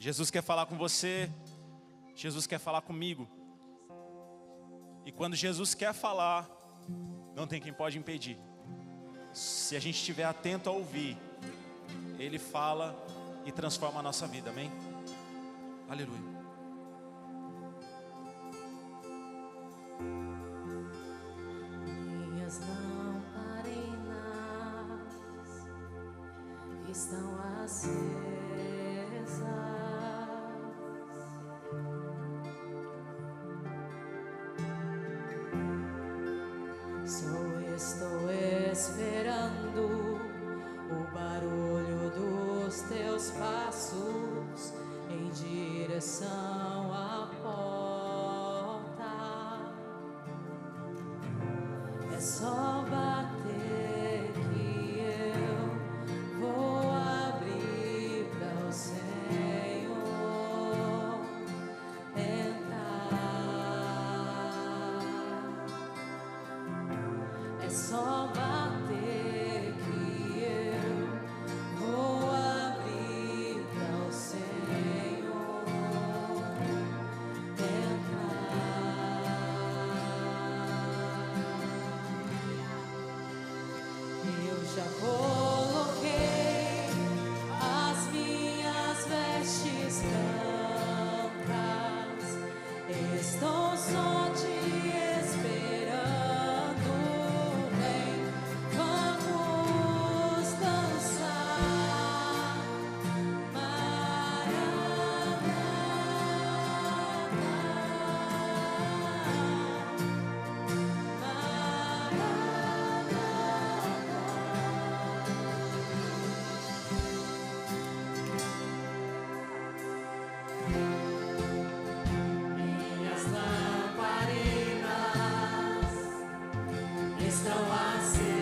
Jesus quer falar com você, Jesus quer falar comigo. E quando Jesus quer falar, não tem quem pode impedir. Se a gente estiver atento a ouvir, Ele fala e transforma a nossa vida, amém? Aleluia. Minhas lamparinas estão acesas. Só estou esperando o barulho dos teus passos em direção à porta. É só bater que eu vou abrir para o Senhor entrar. É só bater que eu vou abrir para o Senhor entrar. Eu já coloquei as minhas vestes brancas, estou só te esperando. Vem, vamos dançar. Minhas lamparinas estão acesas.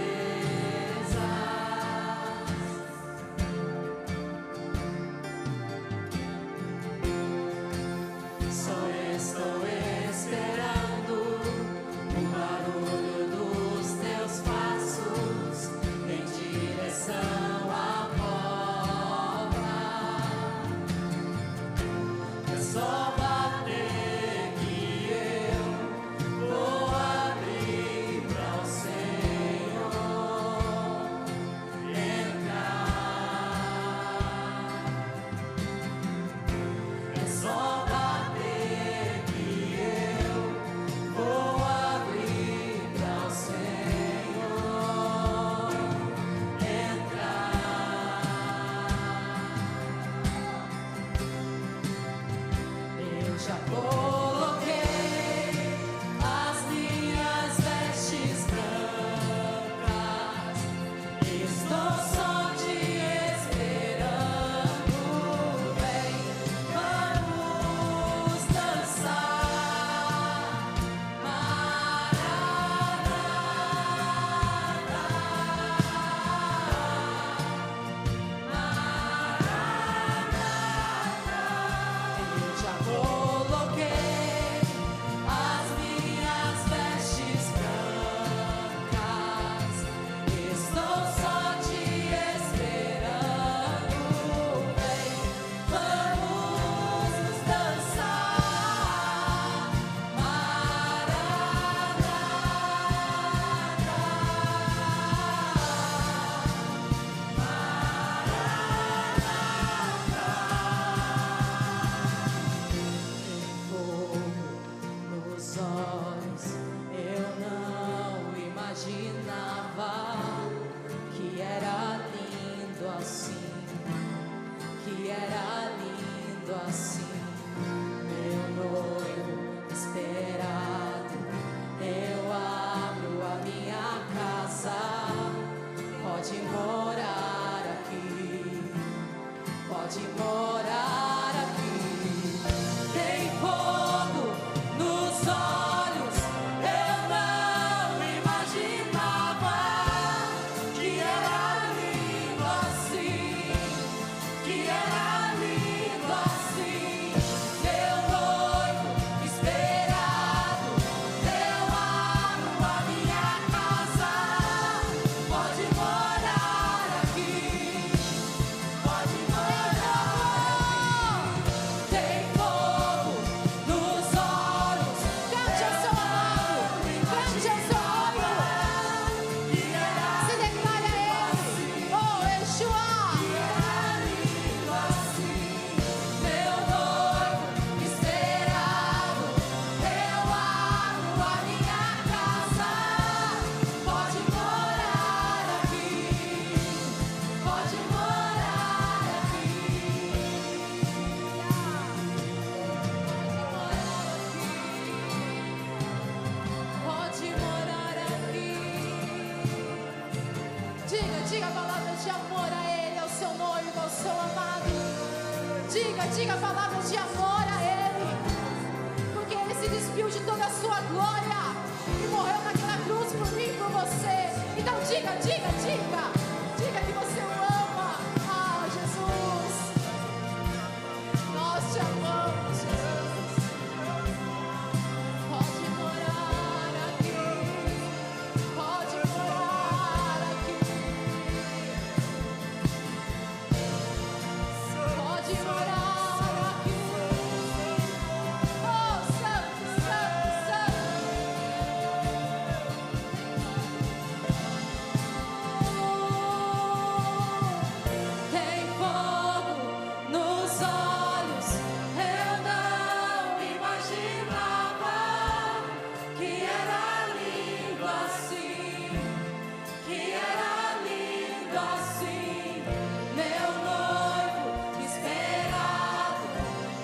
Só estou esperando o barulho dos teus passos em direção à porta. É só bater que eu vou abrir para o Senhor entrar. É só bater que eu vou abrir para o Senhor entrar. Eu já coloquei as minhas vestes brancas, estou só te esperando. Vem, vamos dançar. Eu já coloquei diga palavras de amor a Ele, porque Ele se despiu de toda a sua glória e morreu naquela cruz por mim e por você. Então diga que você o ama. Ah, Jesus, nós te amamos, Jesus. Pode morar aqui, pode morar aqui, pode morar aqui. Oh, Santo, Santo, Santo. Tem fogo nos olhos, eu não imaginava que era lindo assim, que era lindo assim. Meu noivo esperado,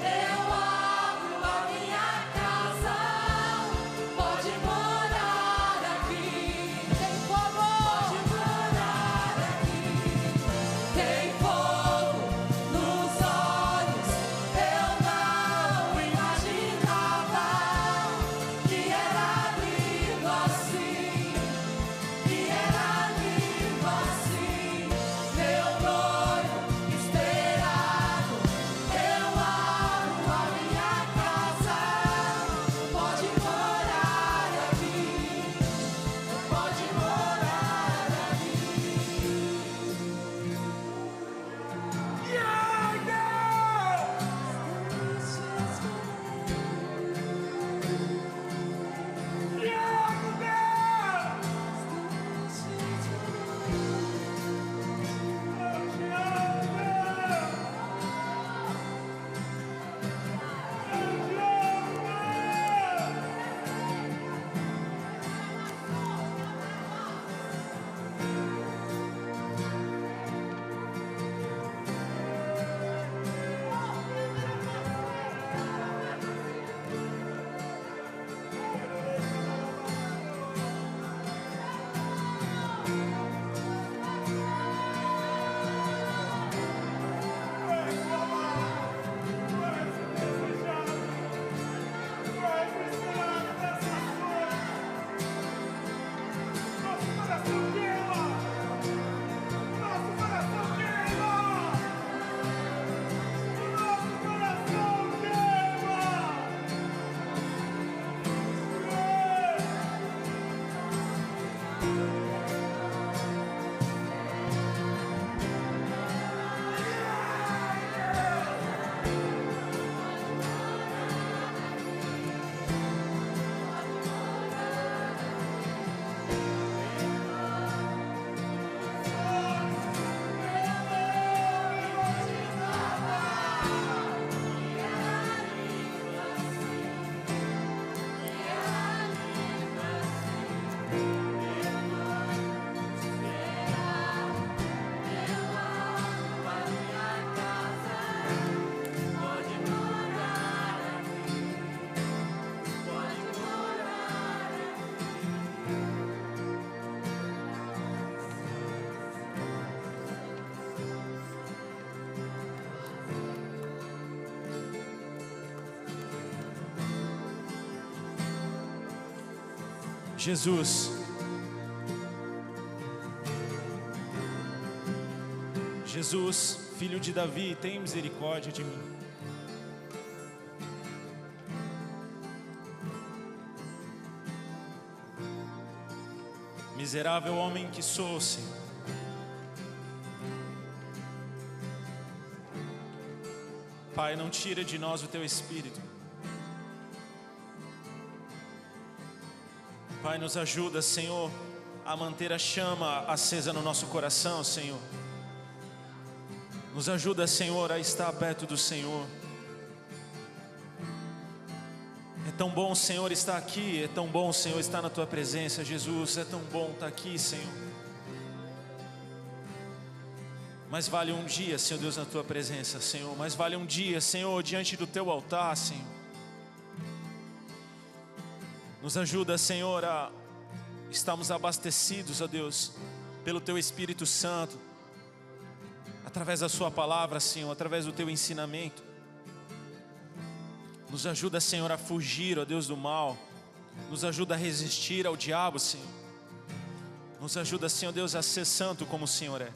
eu abro a minha casa, pode morar aqui. Tem fogo, pode morar aqui. Tem fogo nos olhos, eu não imaginava que era lindo assim, que era lindo assim. Meu noivo esperado, eu abro a minha casa, pode morar aqui, pode morar Jesus, Jesus, filho de Davi, tem misericórdia de mim. Miserável homem que sou, Senhor. Pai, não tira de nós o teu espírito. Pai, nos ajuda, Senhor, a manter a chama acesa no nosso coração, Senhor. Nos ajuda, Senhor, a estar perto do Senhor. É tão bom, Senhor, estar aqui. É tão bom, Senhor, estar na Tua presença, Jesus. É tão bom estar aqui, Senhor. Mas vale um dia, Senhor Deus, na Tua presença, Senhor. Mas vale um dia, Senhor, diante do Teu altar, Senhor. Nos ajuda, Senhor, a estarmos abastecidos, ó Deus, pelo Teu Espírito Santo, através da Sua palavra, Senhor, através do Teu ensinamento. Nos ajuda, Senhor, a fugir, ó Deus, do mal. Nos ajuda a resistir ao diabo, Senhor. Nos ajuda, Senhor Deus, a ser santo como o Senhor é.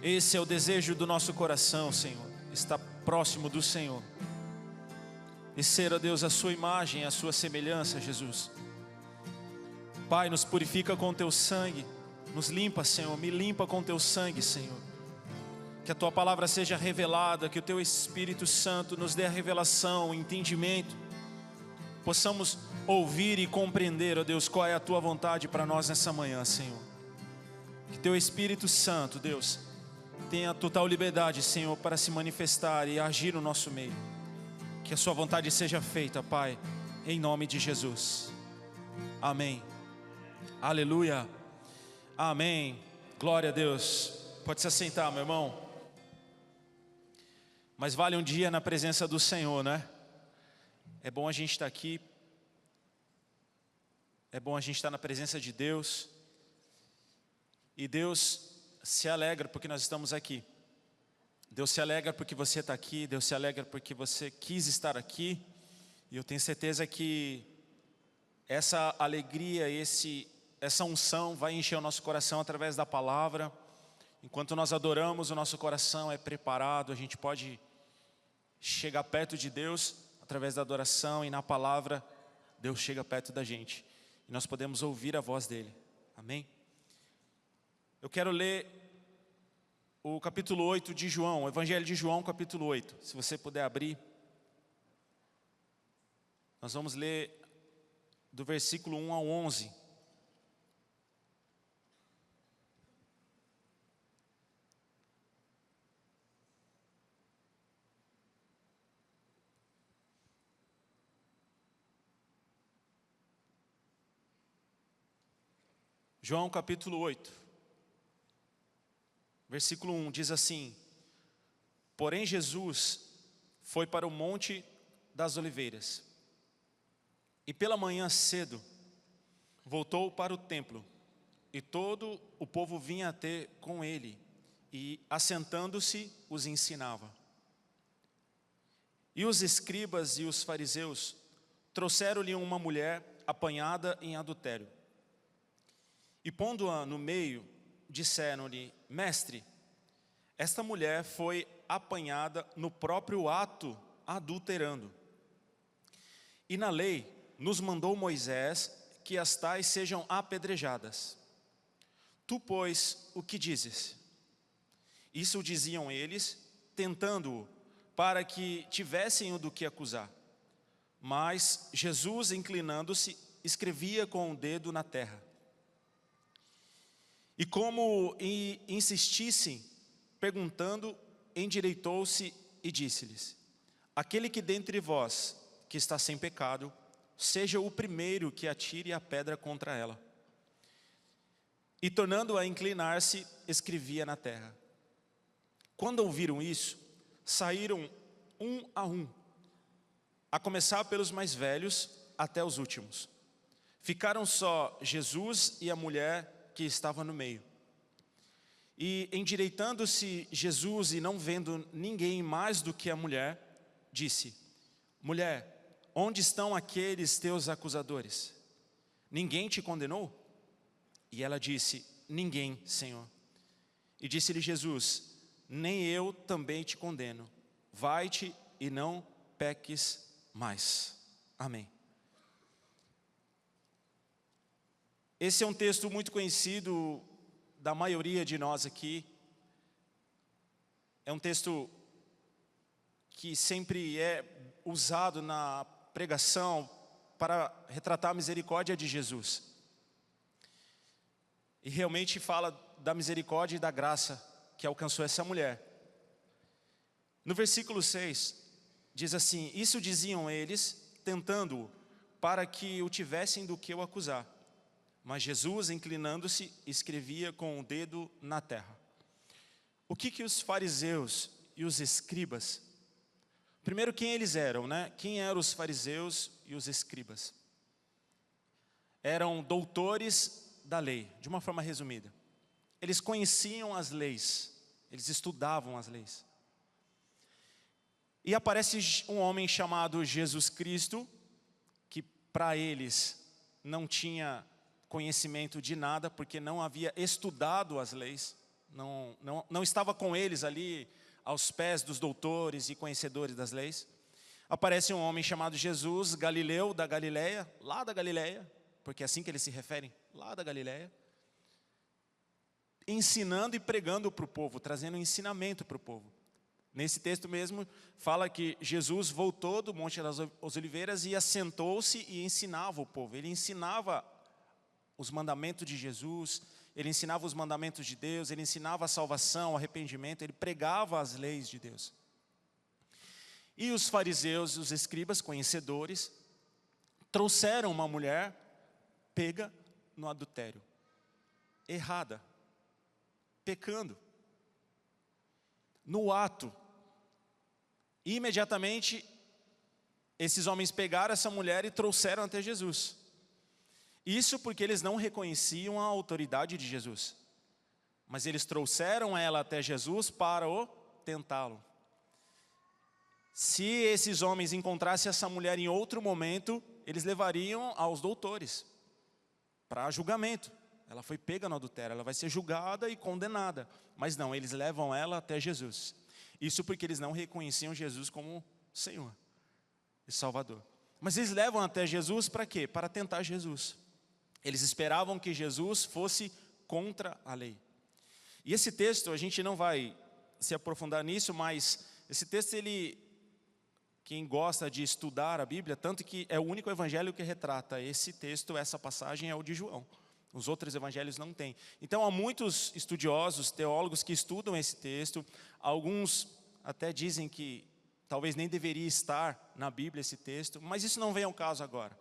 Esse é o desejo do nosso coração, Senhor. Estar próximo do Senhor. E ser, ó Deus, a sua imagem, a sua semelhança, Jesus. Pai, nos purifica com teu sangue. Nos limpa, Senhor. Me limpa com teu sangue, Senhor. Que a tua palavra seja revelada. Que o teu Espírito Santo nos dê a revelação, o entendimento. Possamos ouvir e compreender, ó Deus, qual é a tua vontade para nós nessa manhã, Senhor. Que teu Espírito Santo, Deus, tenha total liberdade, Senhor, para se manifestar e agir no nosso meio. Que a sua vontade seja feita, Pai, em nome de Jesus. Amém. Aleluia. Amém. Glória a Deus. Pode se assentar, meu irmão. Mas vale um dia na presença do Senhor, né? É bom a gente estar aqui. É bom a gente estar na presença de Deus. E Deus se alegra porque nós estamos aqui. Deus se alegra porque você está aqui. Deus se alegra porque você quis estar aqui. E eu tenho certeza que essa alegria, essa unção vai encher o nosso coração através da palavra. Enquanto nós adoramos, o nosso coração é preparado. A gente pode chegar perto de Deus através da adoração. E na palavra, Deus chega perto da gente. E nós podemos ouvir a voz dele. Amém? Eu quero ler o capítulo 8 de João, o Evangelho de João, capítulo 8. Se você puder abrir. Nós vamos ler do versículo 1 ao 11. João capítulo 8, versículo 1 diz assim: Porém Jesus foi para o monte das oliveiras, e pela manhã cedo voltou para o templo, e todo o povo vinha ter com ele, e assentando-se os ensinava. E os escribas e os fariseus trouxeram-lhe uma mulher apanhada em adultério. E pondo-a no meio, disseram-lhe: Mestre, esta mulher foi apanhada no próprio ato adulterando. E na lei nos mandou Moisés que as tais sejam apedrejadas. Tu, pois, o que dizes? Isso diziam eles, tentando-o, para que tivessem o do que acusar. Mas Jesus, inclinando-se, escrevia com o dedo na terra. E como insistissem, perguntando, endireitou-se e disse-lhes: Aquele que dentre vós, que está sem pecado, seja o primeiro que atire a pedra contra ela. E tornando a inclinar-se, escrevia na terra. Quando ouviram isso, saíram um, a começar pelos mais velhos até os últimos. Ficaram só Jesus e a mulher que estava no meio. E endireitando-se Jesus e não vendo ninguém mais do que a mulher, disse: Mulher, onde estão aqueles teus acusadores? Ninguém te condenou? E ela disse: Ninguém, Senhor. E disse-lhe Jesus: Nem eu também te condeno. Vai-te e não peques mais. Amém. Esse é um texto muito conhecido da maioria de nós aqui. É um texto que sempre é usado na pregação para retratar a misericórdia de Jesus. E realmente fala da misericórdia e da graça que alcançou essa mulher. No versículo 6, diz assim: Isso diziam eles, tentando-o, para que o tivessem do que o acusar. Mas Jesus, inclinando-se, escrevia com o dedo na terra. O que os fariseus e os escribas... Primeiro, quem eles eram, né? Quem eram os fariseus e os escribas? Eram doutores da lei, de uma forma resumida. Eles conheciam as leis, eles estudavam as leis. E aparece um homem chamado Jesus Cristo, que para eles não tinha conhecimento de nada, porque não havia estudado as leis, não estava com eles ali aos pés dos doutores e conhecedores das leis. Aparece um homem chamado Jesus, Galileu da Galileia, lá da Galileia, porque é assim que eles se referem, lá da Galileia, ensinando e pregando para o povo, trazendo ensinamento para o povo. Nesse texto mesmo, fala que Jesus voltou do Monte das Oliveiras e assentou-se e ensinava o povo. Ele ensinava os mandamentos de Jesus, ele ensinava os mandamentos de Deus, ele ensinava a salvação, o arrependimento, ele pregava as leis de Deus. E os fariseus, os escribas, conhecedores, trouxeram uma mulher pega no adultério, errada, pecando, no ato. E imediatamente, esses homens pegaram essa mulher e trouxeram até Jesus. Isso porque eles não reconheciam a autoridade de Jesus. Mas eles trouxeram ela até Jesus para tentá-lo. Se esses homens encontrassem essa mulher em outro momento, eles levariam aos doutores, para julgamento. Ela foi pega no adultério, ela vai ser julgada e condenada. Mas não, eles levam ela até Jesus. Isso porque eles não reconheciam Jesus como Senhor e Salvador. Mas eles levam até Jesus para quê? Para tentar Jesus. Eles esperavam que Jesus fosse contra a lei. E esse texto, a gente não vai se aprofundar nisso, mas esse texto, quem gosta de estudar a Bíblia, tanto que é o único evangelho que retrata esse texto, essa passagem é o de João. Os outros evangelhos não têm. Então há muitos estudiosos, teólogos que estudam esse texto. Alguns até dizem que talvez nem deveria estar na Bíblia esse texto, mas isso não vem ao caso agora.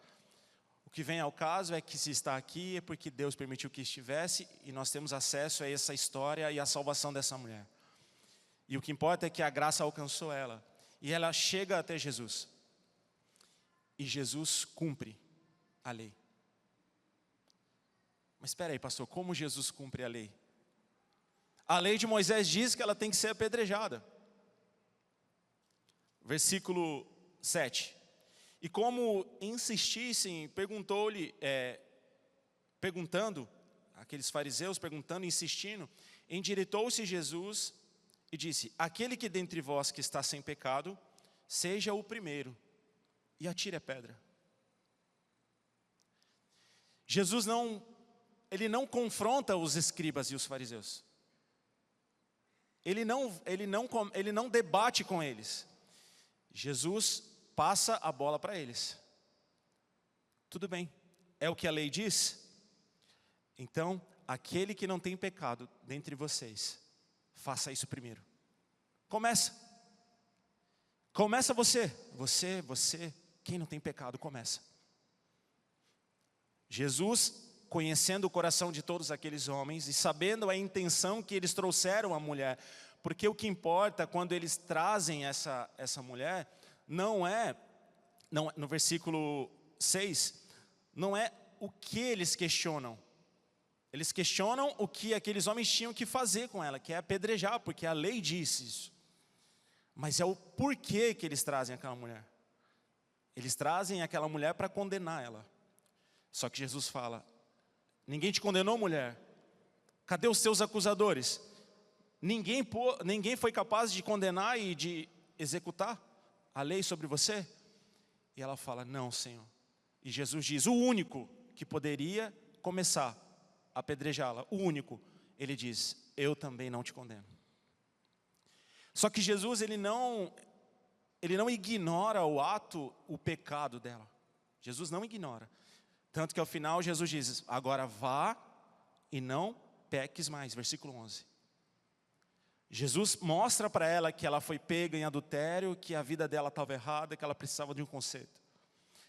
O que vem ao caso é que se está aqui é porque Deus permitiu que estivesse e nós temos acesso a essa história e a salvação dessa mulher. E o que importa é que a graça alcançou ela. E ela chega até Jesus. E Jesus cumpre a lei. Mas espera aí, pastor, como Jesus cumpre a lei? A lei de Moisés diz que ela tem que ser apedrejada. Versículo 7. E como insistissem, perguntando, aqueles fariseus perguntando, insistindo, endireitou-se Jesus e disse: aquele que dentre vós que está sem pecado, seja o primeiro, e atire a pedra. Jesus ele não confronta os escribas e os fariseus. Ele não debate com eles. Jesus passa a bola para eles. Tudo bem, é o que a lei diz? Então, aquele que não tem pecado dentre vocês, faça isso primeiro. Começa você, quem não tem pecado, começa. Jesus, conhecendo o coração de todos aqueles homens e sabendo a intenção que eles trouxeram à mulher, porque o que importa quando eles trazem essa mulher, não, no versículo 6, não é o que eles questionam. Eles questionam o que aqueles homens tinham que fazer com ela, que é apedrejar, porque a lei diz isso. Mas é o porquê que eles trazem aquela mulher. Eles trazem aquela mulher para condenar ela. Só que Jesus fala: ninguém te condenou, mulher? Cadê os seus acusadores? Ninguém foi capaz de condenar e de executar a lei sobre você? E ela fala: não, Senhor. E Jesus diz: o único que poderia começar a apedrejá-la, o único, ele diz: eu também não te condeno. Só que Jesus, ele não ignora o ato, o pecado dela. Jesus não ignora. Tanto que ao final Jesus diz: agora vá e não peques mais. Versículo 11. Jesus mostra para ela que ela foi pega em adultério, que a vida dela estava errada, que ela precisava de um conserto.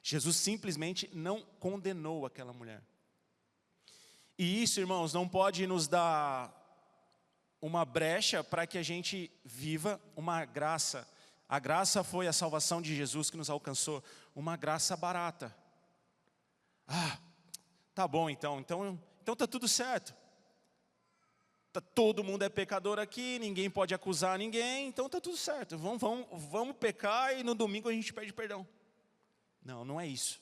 Jesus simplesmente não condenou aquela mulher. E isso, irmãos, não pode nos dar uma brecha para que a gente viva uma graça. A graça foi a salvação de Jesus que nos alcançou. Uma graça barata. Ah, tá bom então está tudo certo. todo mundo é pecador aqui, ninguém pode acusar ninguém, então está tudo certo. Vamos pecar e no domingo a gente pede perdão. Não, não é isso.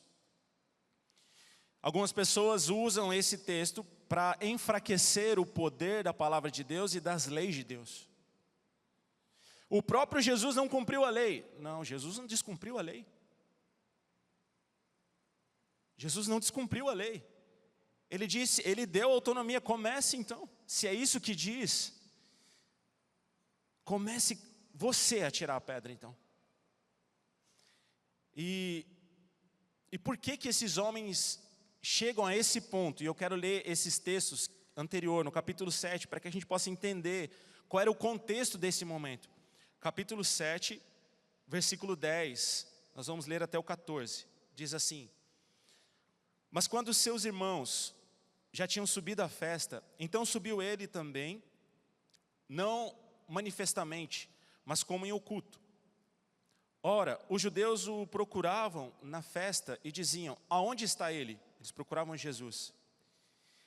Algumas pessoas usam esse texto para enfraquecer o poder da palavra de Deus e das leis de Deus. O próprio Jesus não cumpriu a lei. Não, Jesus não descumpriu a lei. Jesus não descumpriu a lei. Ele disse, ele deu autonomia. Comece então, se é isso que diz, comece você a tirar a pedra então. E por que esses homens chegam a esse ponto? E eu quero ler esses textos anterior, no capítulo 7, para que a gente possa entender qual era o contexto desse momento. Capítulo 7, versículo 10, nós vamos ler até o 14, diz assim: mas quando seus irmãos já tinham subido à festa, então subiu ele também, não manifestamente, mas como em oculto. Ora, os judeus o procuravam na festa e diziam, aonde está ele? Eles procuravam Jesus.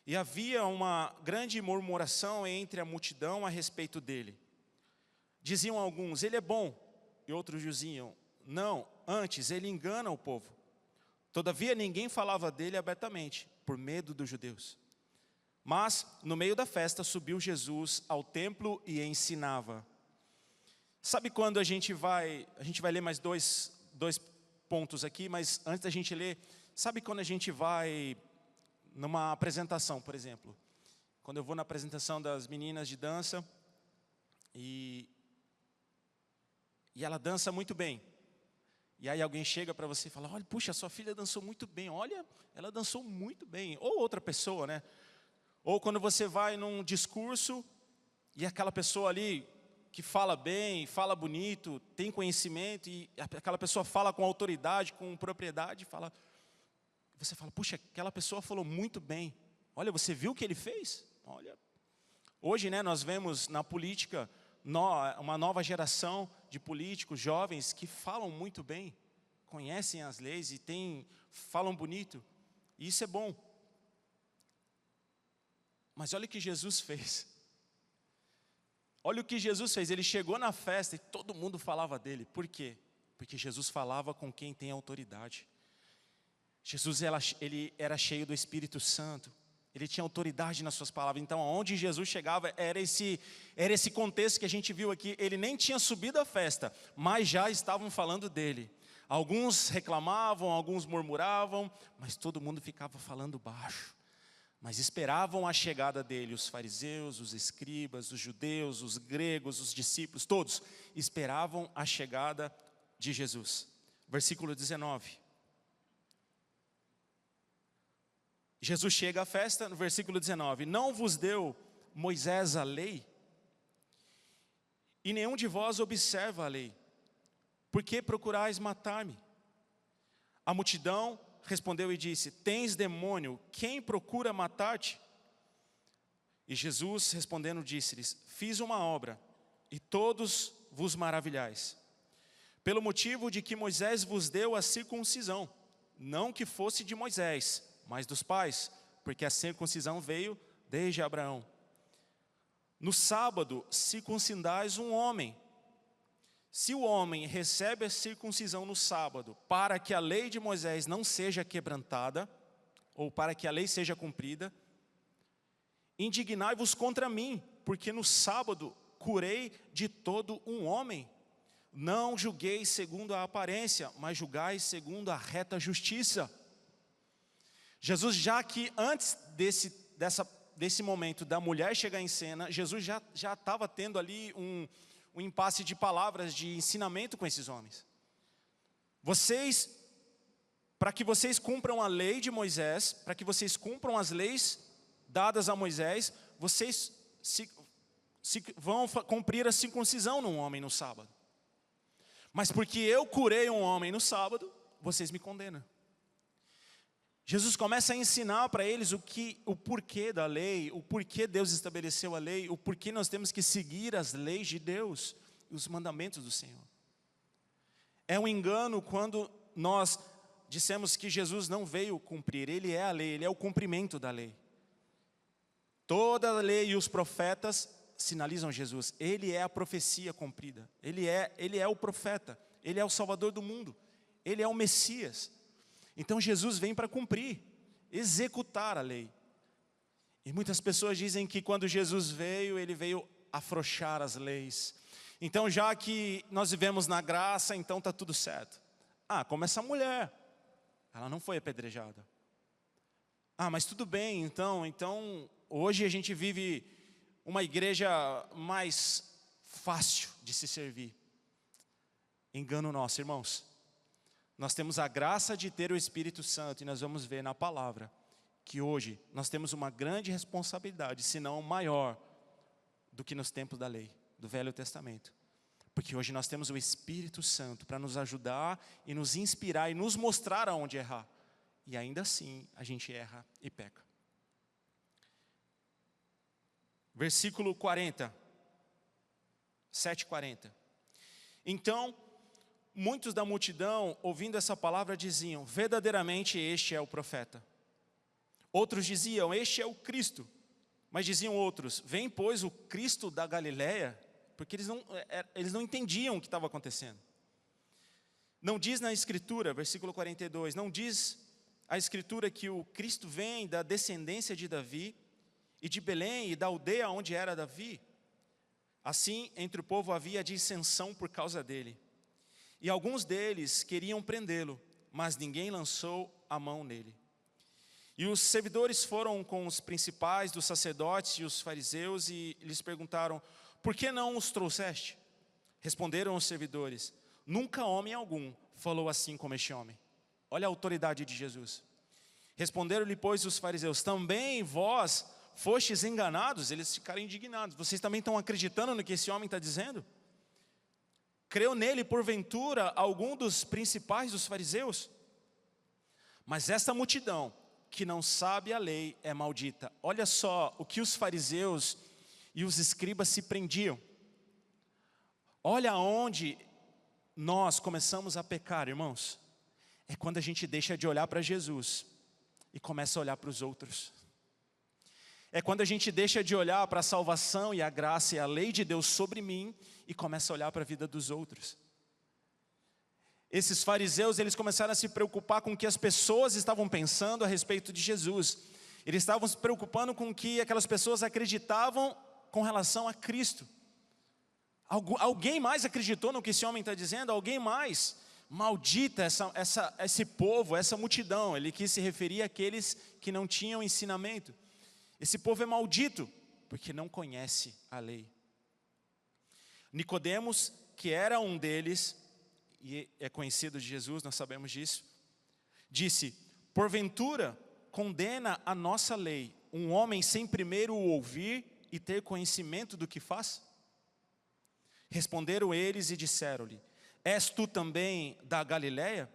E havia uma grande murmuração entre a multidão a respeito dele. Diziam alguns, ele é bom, e outros diziam, não, antes ele engana o povo. Todavia ninguém falava dele abertamente, por medo dos judeus. Mas, no meio da festa, subiu Jesus ao templo e ensinava. Sabe quando a gente vai ler mais dois pontos aqui, mas antes da gente ler, sabe quando a gente vai numa apresentação, por exemplo? Quando eu vou na apresentação das meninas de dança, e ela dança muito bem. E aí alguém chega para você e fala, olha, puxa, sua filha dançou muito bem, olha, ela dançou muito bem. Ou outra pessoa, né? Ou quando você vai num discurso e aquela pessoa ali que fala bem, fala bonito, tem conhecimento, e aquela pessoa fala com autoridade, com propriedade, você fala, puxa, aquela pessoa falou muito bem. Olha, você viu o que ele fez? Olha. Hoje, né, nós vemos na política uma nova geração de políticos jovens que falam muito bem, conhecem as leis e falam bonito, e isso é bom. Mas olha o que Jesus fez. Olha o que Jesus fez, ele chegou na festa e todo mundo falava dele. Por quê? Porque Jesus falava com quem tem autoridade. Jesus ele era cheio do Espírito Santo. Ele tinha autoridade nas suas palavras. Então, aonde Jesus chegava, era esse contexto que a gente viu aqui. Ele nem tinha subido à festa, mas já estavam falando dele. Alguns reclamavam, alguns murmuravam, mas todo mundo ficava falando baixo. Mas esperavam a chegada dele, os fariseus, os escribas, os judeus, os gregos, os discípulos, todos esperavam a chegada de Jesus. Versículo 19. Jesus chega à festa, no versículo 19, não vos deu Moisés a lei? E nenhum de vós observa a lei. Por que procurais matar-me? A multidão respondeu e disse, tens demônio, quem procura matar-te? E Jesus respondendo disse-lhes, fiz uma obra, e todos vos maravilhais. Pelo motivo de que Moisés vos deu a circuncisão, não que fosse de Moisés, mas dos pais, porque a circuncisão veio desde Abraão. No sábado circuncidais um homem. Se o homem recebe a circuncisão no sábado, para que a lei de Moisés não seja quebrantada, ou para que a lei seja cumprida, indignai-vos contra mim, porque no sábado curei de todo um homem. Não julgueis segundo a aparência, mas julgai segundo a reta justiça. Jesus, já que antes desse momento da mulher chegar em cena, Jesus já estava tendo ali um impasse de palavras, de ensinamento com esses homens. Para que vocês cumpram a lei de Moisés, para que vocês cumpram as leis dadas a Moisés, vocês vão cumprir a circuncisão num homem no sábado. Mas porque eu curei um homem no sábado, vocês me condenam. Jesus começa a ensinar para eles o porquê da lei, o porquê Deus estabeleceu a lei, o porquê nós temos que seguir as leis de Deus e os mandamentos do Senhor. É um engano quando nós dissemos que Jesus não veio cumprir, Ele é a lei, Ele é o cumprimento da lei. Toda a lei e os profetas sinalizam Jesus. Ele é a profecia cumprida. Ele é o profeta. Ele é o Salvador do mundo. Ele é o Messias. Então Jesus vem para cumprir, executar a lei. E muitas pessoas dizem que quando Jesus veio, ele veio afrouxar as leis. Então, já que nós vivemos na graça, então está tudo certo. Como essa mulher, ela não foi apedrejada. Mas tudo bem, então hoje a gente vive uma igreja mais fácil de se servir. Engano nosso, irmãos. Nós temos a graça de ter o Espírito Santo e nós vamos ver na palavra que hoje nós temos uma grande responsabilidade, se não maior, do que nos tempos da lei, do Velho Testamento. Porque hoje nós temos o Espírito Santo para nos ajudar e nos inspirar e nos mostrar aonde errar. E ainda assim a gente erra e peca. Versículo 40, 7:40. Então, muitos da multidão, ouvindo essa palavra, diziam: verdadeiramente este é o profeta. Outros diziam: este é o Cristo. Mas diziam outros: vem, pois, o Cristo da Galileia? Porque eles não entendiam o que estava acontecendo. Não diz na Escritura, versículo 42, não diz a Escritura que o Cristo vem da descendência de Davi, e de Belém, e da aldeia onde era Davi? Assim, entre o povo havia dissensão por causa dele. E alguns deles queriam prendê-lo, mas ninguém lançou a mão nele. E os servidores foram com os principais dos sacerdotes e os fariseus e lhes perguntaram: por que não os trouxeste? Responderam os servidores: nunca homem algum falou assim como este homem. Olha a autoridade de Jesus. Responderam-lhe, pois, os fariseus: também vós fostes enganados? Eles ficaram indignados. Vocês também estão acreditando no que esse homem está dizendo? Creu nele, porventura, algum dos principais dos fariseus? Mas esta multidão, que não sabe a lei, é maldita. Olha só o que os fariseus e os escribas se prendiam. Olha onde nós começamos a pecar, irmãos. É quando a gente deixa de olhar para Jesus e começa a olhar para os outros. É quando a gente deixa de olhar para a salvação e a graça e a lei de Deus sobre mim e começa a olhar para a vida dos outros. Esses fariseus, eles começaram a se preocupar com o que as pessoas estavam pensando a respeito de Jesus. Eles estavam se preocupando com o que aquelas pessoas acreditavam com relação a Cristo. Alguém mais acreditou no que esse homem está dizendo? Alguém mais? Maldita esse povo, essa multidão. Ele quis se referir àqueles que não tinham ensinamento. Esse povo é maldito, porque não conhece a lei. Nicodemos, que era um deles, e é conhecido de Jesus, nós sabemos disso, disse: porventura condena a nossa lei um homem sem primeiro o ouvir e ter conhecimento do que faz? Responderam eles e disseram-lhe: és tu também da Galileia?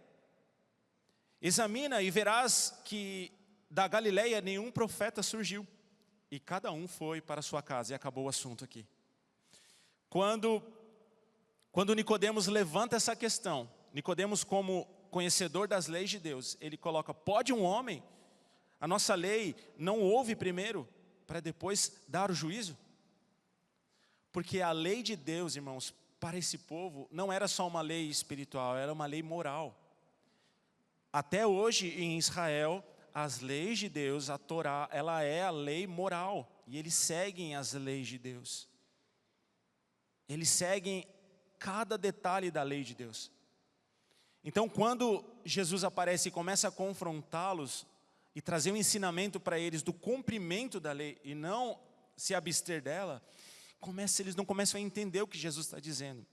Examina e verás que da Galileia nenhum profeta surgiu. E cada um foi para sua casa. E acabou o assunto aqui. Quando Nicodemos levanta essa questão, Nicodemos, como conhecedor das leis de Deus, ele coloca: pode um homem, a nossa lei, não ouve primeiro para depois dar o juízo? Porque a lei de Deus, irmãos, para esse povo não era só uma lei espiritual, era uma lei moral. Até hoje em Israel, as leis de Deus, a Torá, ela é a lei moral. E eles seguem as leis de Deus. Eles seguem cada detalhe da lei de Deus. Então, quando Jesus aparece e começa a confrontá-los e trazer um ensinamento para eles do cumprimento da lei e não se abster dela, eles não começam a entender o que Jesus está dizendo.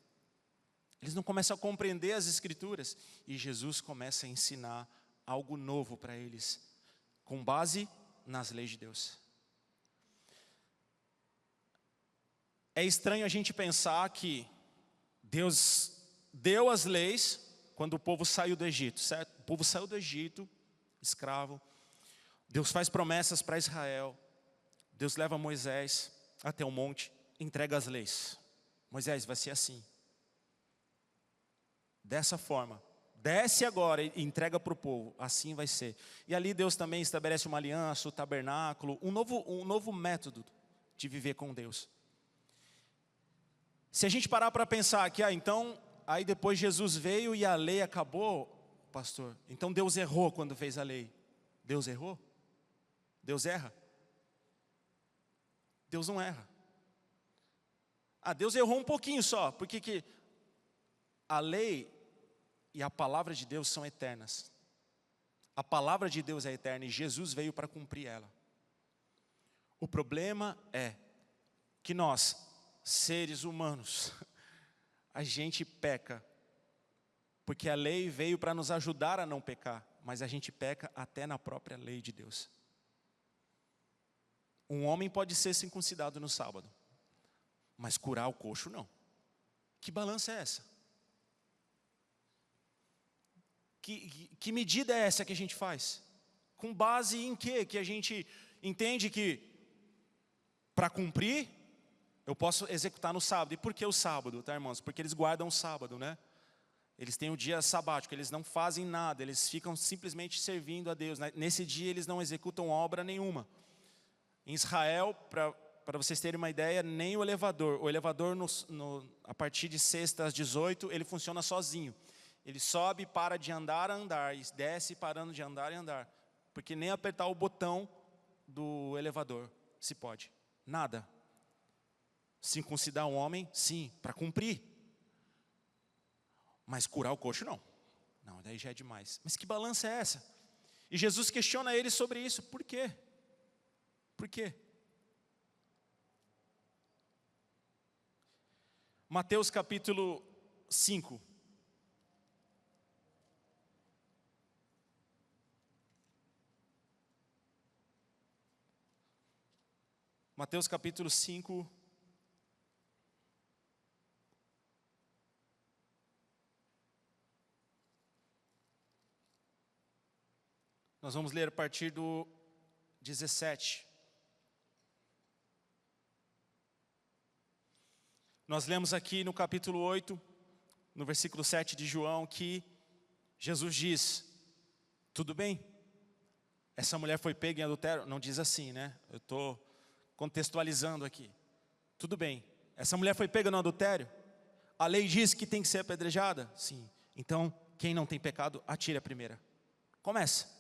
Eles não começam a compreender as Escrituras. E Jesus começa a ensinar algo novo para eles, com base nas leis de Deus. É estranho a gente pensar que Deus deu as leis quando o povo saiu do Egito, certo? O povo saiu do Egito, escravo. Deus faz promessas para Israel. Deus leva Moisés até o monte, entrega as leis. Moisés, vai ser assim. Dessa forma, Desce agora e entrega para o povo. Assim vai ser. E ali Deus também estabelece uma aliança, o tabernáculo, um novo método de viver com Deus. Se a gente parar para pensar que, então, aí depois Jesus veio e a lei acabou, pastor, então Deus errou quando fez a lei. Deus errou? Deus erra? Deus não erra. Deus errou um pouquinho só, porque que a lei e a palavra de Deus são eternas. A palavra de Deus é eterna e Jesus veio para cumprir ela. O problema é que nós, seres humanos, a gente peca, porque a lei veio para nos ajudar a não pecar, mas a gente peca até na própria lei de Deus. Um homem pode ser circuncidado no sábado, mas curar o coxo não. Que balança é essa? Que medida é essa que a gente faz? Com base em quê? Que a gente entende que para cumprir, eu posso executar no sábado. E por que o sábado, tá, irmãos? Porque eles guardam o sábado, né? Eles têm o dia sabático, eles não fazem nada, eles ficam simplesmente servindo a Deus. Nesse dia eles não executam obra nenhuma. Em Israel, para vocês terem uma ideia, nem o elevador a partir de sexta às 18, ele funciona sozinho. Ele sobe e para de andar a andar, e desce parando de andar e andar. Porque nem apertar o botão do elevador se pode. Nada. Circuncidar um homem, sim, para cumprir. Mas curar o coxo, não. Não, daí já é demais. Mas que balança é essa? E Jesus questiona ele sobre isso. Por quê? Por quê? Mateus capítulo 5. Mateus capítulo 5. Nós vamos ler a partir do 17. Nós lemos aqui no capítulo 8, no versículo 7 de João, que Jesus diz: tudo bem, essa mulher foi pega em adultério? Não diz assim, né? Eu estou contextualizando aqui. Tudo bem, essa mulher foi pega no adultério? A lei diz que tem que ser apedrejada? Sim. Então, quem não tem pecado, atire a primeira. Começa.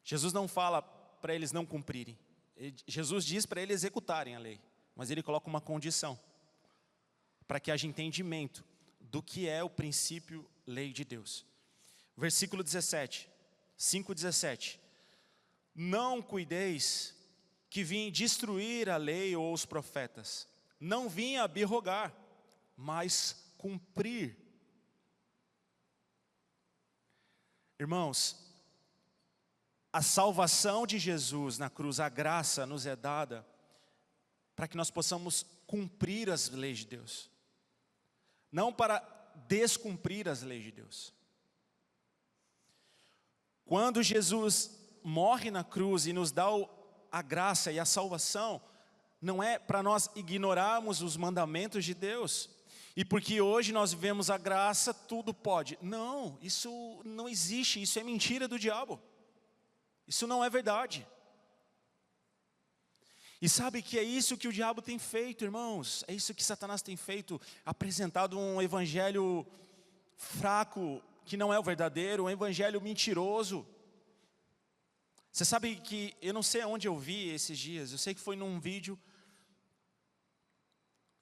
Jesus não fala para eles não cumprirem. Jesus diz para eles executarem a lei. Mas ele coloca uma condição, para que haja entendimento do que é o princípio lei de Deus. Versículo 17, 5:17. Não cuideis que vim destruir a lei ou os profetas. Não vim abrogar, mas cumprir. Irmãos, a salvação de Jesus na cruz, a graça nos é dada para que nós possamos cumprir as leis de Deus. Não para descumprir as leis de Deus. Quando Jesus morre na cruz e nos dá a graça e a salvação, não é para nós ignorarmos os mandamentos de Deus. E porque hoje nós vivemos a graça, tudo pode. Não, isso não existe, isso é mentira do diabo. Isso não é verdade. E sabe que é isso que o diabo tem feito, irmãos? É isso que Satanás tem feito, apresentado um evangelho fraco, que não é o verdadeiro, um evangelho mentiroso. Você sabe que, eu não sei onde eu vi esses dias, eu sei que foi num vídeo,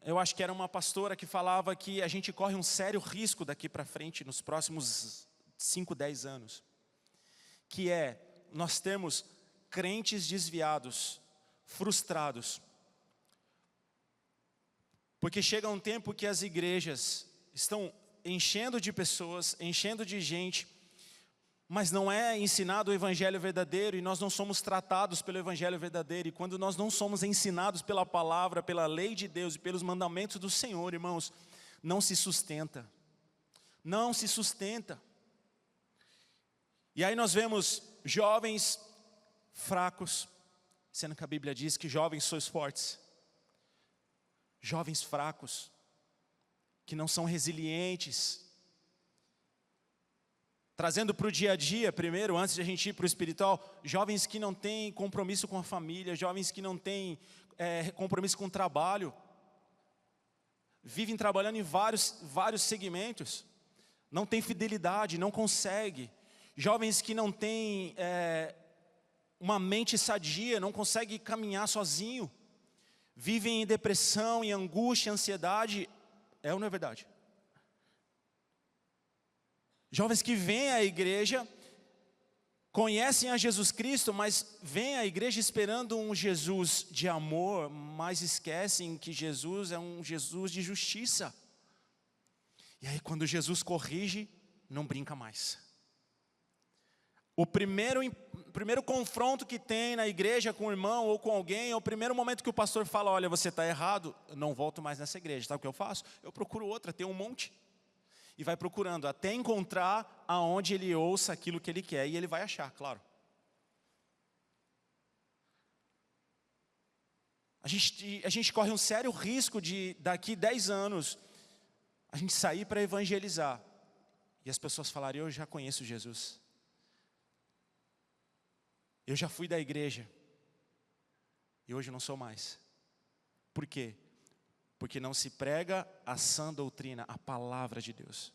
eu acho que era uma pastora que falava que a gente corre um sério risco daqui para frente, nos próximos 5, 10 anos. Que é, nós temos crentes desviados, frustrados. Porque chega um tempo que as igrejas estão enchendo de pessoas, enchendo de gente, mas não é ensinado o evangelho verdadeiro e nós não somos tratados pelo evangelho verdadeiro. E quando nós não somos ensinados pela palavra, pela lei de Deus e pelos mandamentos do Senhor, irmãos, não se sustenta. Não se sustenta. E aí nós vemos jovens fracos, sendo que a Bíblia diz que jovens sois fortes. Jovens fracos, que não são resilientes, Trazendo para o dia a dia, primeiro, antes de a gente ir para o espiritual, jovens que não têm compromisso com a família, jovens que não têm compromisso com o trabalho, vivem trabalhando em vários segmentos, não tem fidelidade, não consegue. Jovens que não têm uma mente sadia, não conseguem caminhar sozinho, vivem em depressão, em angústia, ansiedade. É ou não é verdade? Jovens que vêm à igreja, conhecem a Jesus Cristo, mas vêm à igreja esperando um Jesus de amor, mas esquecem que Jesus é um Jesus de justiça. E aí quando Jesus corrige, não brinca mais. O primeiro confronto que tem na igreja com o irmão ou com alguém, é o primeiro momento que o pastor fala, olha, você está errado, eu não volto mais nessa igreja. Sabe o que eu faço? Eu procuro outra, tem um monte. E vai procurando até encontrar aonde ele ouça aquilo que ele quer. E ele vai achar, claro. A gente corre um sério risco de, daqui 10 anos, a gente sair para evangelizar. E as pessoas falarem, eu já conheço Jesus. Eu já fui da igreja. E hoje não sou mais. Por quê? Porque não se prega a sã doutrina, a palavra de Deus.